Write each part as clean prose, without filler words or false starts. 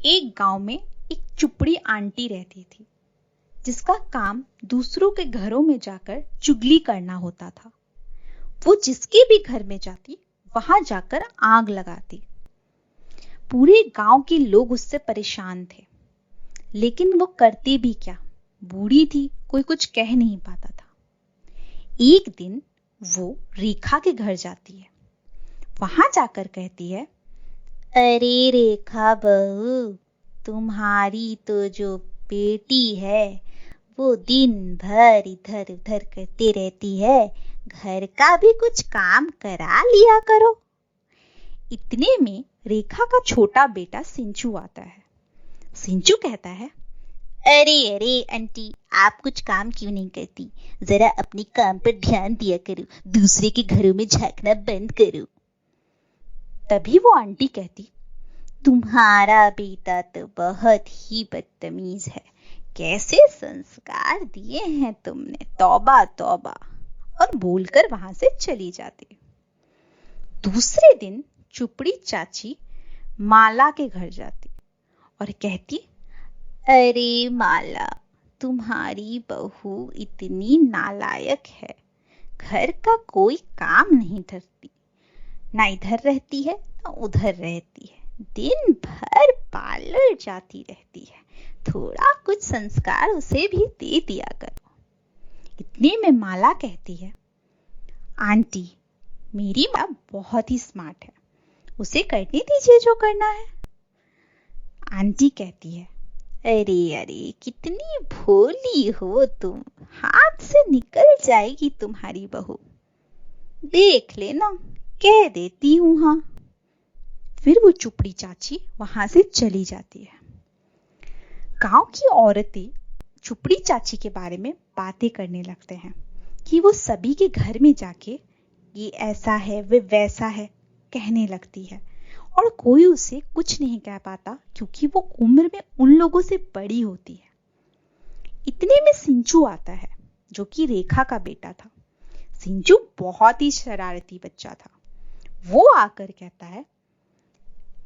एक गांव में एक चुपड़ी आंटी रहती थी जिसका काम दूसरों के घरों में जाकर चुगली करना होता था। वो जिसके भी घर में जाती वहां जाकर आग लगाती। पूरे गांव के लोग उससे परेशान थे, लेकिन वो करती भी क्या, बूढ़ी थी, कोई कुछ कह नहीं पाता था। एक दिन वो रेखा के घर जाती है। वहां जाकर कहती है, अरे रेखा बहू, तुम्हारी तो जो बेटी है वो दिन भर इधर उधर करती रहती है, घर का भी कुछ काम करा लिया करो। इतने में रेखा का छोटा बेटा सिंचू आता है। सिंचू कहता है, अरे अरे आंटी, आप कुछ काम क्यों नहीं करती? जरा अपने काम पर ध्यान दिया करो, दूसरे के घरों में झांकना बंद करो। तभी वो आंटी कहती, तुम्हारा बेटा तो बहुत ही बदतमीज है, कैसे संस्कार दिए हैं तुमने, तौबा तौबा, और बोलकर वहां से चली जाती। दूसरे दिन चुपड़ी चाची माला के घर जाती और कहती, अरे माला, तुम्हारी बहू इतनी नालायक है, घर का कोई काम नहीं करती, ना इधर रहती है ना उधर रहती है, दिन भर पार्लर जाती रहती है, थोड़ा कुछ संस्कार उसे भी दे दिया करो। इतने में माला कहती है, आंटी, मेरी माँ बहुत ही स्मार्ट है, उसे करने दीजिए जो करना है। आंटी कहती है, अरे अरे, कितनी भोली हो तुम, हाथ से निकल जाएगी तुम्हारी बहू, देख लेना, कह देती हूं। हाँ। फिर वो चुपड़ी चाची वहां से चली जाती है। गांव की औरतें चुपड़ी चाची के बारे में बातें करने लगते हैं कि वो सभी के घर में जाके ये ऐसा है, वे वैसा है कहने लगती है, और कोई उसे कुछ नहीं कह पाता क्योंकि वो उम्र में उन लोगों से बड़ी होती है। इतने में सिंचू आता है, जो कि रेखा का बेटा था। सिंचू बहुत ही शरारती बच्चा था। वो आकर कहता है,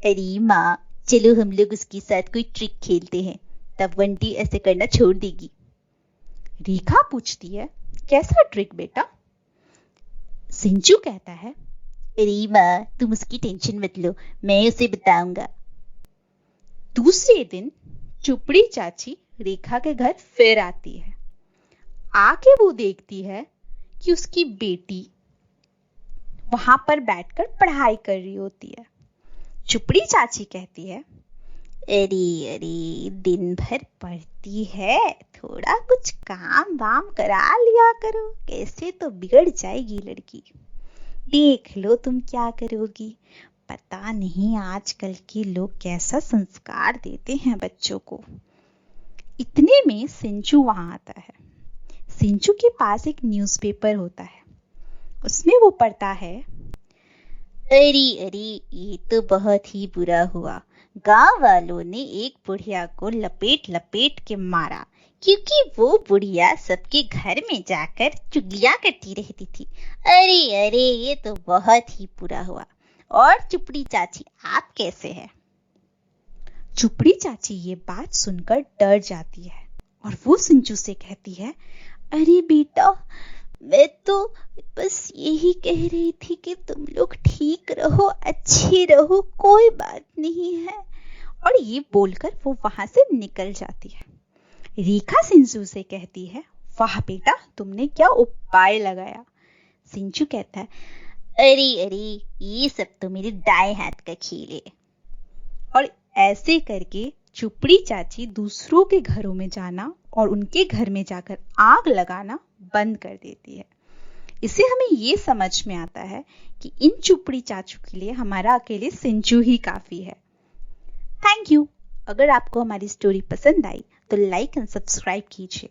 अरे माँ, चलो हम लोग उसके साथ कोई ट्रिक खेलते हैं, तब बंटी ऐसे करना छोड़ देगी। रेखा पूछती है, कैसा ट्रिक बेटा? सिंचू कहता है, अरे माँ, तुम उसकी टेंशन मत लो, मैं उसे बताऊंगा। दूसरे दिन चुपड़ी चाची रेखा के घर फिर आती है। आके वो देखती है कि उसकी बेटी वहां पर बैठकर पढ़ाई कर रही होती है। चुपड़ी चाची कहती है, अरे अरे, दिन भर पढ़ती है, थोड़ा कुछ काम वाम करा लिया करो, कैसे तो बिगड़ जाएगी लड़की, देख लो तुम क्या करोगी, पता नहीं आजकल के लोग कैसा संस्कार देते हैं बच्चों को। इतने में सिंचू वहां आता है। सिंचू के पास एक न्यूज़पेपर होता है, उसमें वो पढ़ता है, अरे अरे, ये तो बहुत ही बुरा हुआ, गांव वालों ने एक बुढ़िया को लपेट लपेट के मारा क्योंकि वो बुढ़िया सबके घर में जाकर चुगलियां करती रहती थी। अरे अरे, ये तो बहुत ही बुरा हुआ। और चुपड़ी चाची, आप कैसे हैं? चुपड़ी चाची ये बात सुनकर डर जाती है और वो सिंचू से कहती है, अरे बेटा, मैं तो बस यही कह रही थी कि तुम लोग ठीक रहो, अच्छे रहो, कोई बात नहीं है। और ये बोलकर वो वहां से निकल जाती है। रेखा सिंचू से कहती है, वाह बेटा, तुमने क्या उपाय लगाया। सिंचू कहता है, अरे अरे, ये सब तो मेरे दाएं हाथ का खेल है। और ऐसे करके चुपड़ी चाची दूसरों के घरों में जाना और उनके घर में जाकर आग लगाना बंद कर देती है। इससे हमें ये समझ में आता है कि इन चुपड़ी चाचू के लिए हमारा अकेले सिंचू ही काफी है। Thank you. अगर आपको हमारी स्टोरी पसंद आई तो लाइक एंड सब्सक्राइब कीजिए।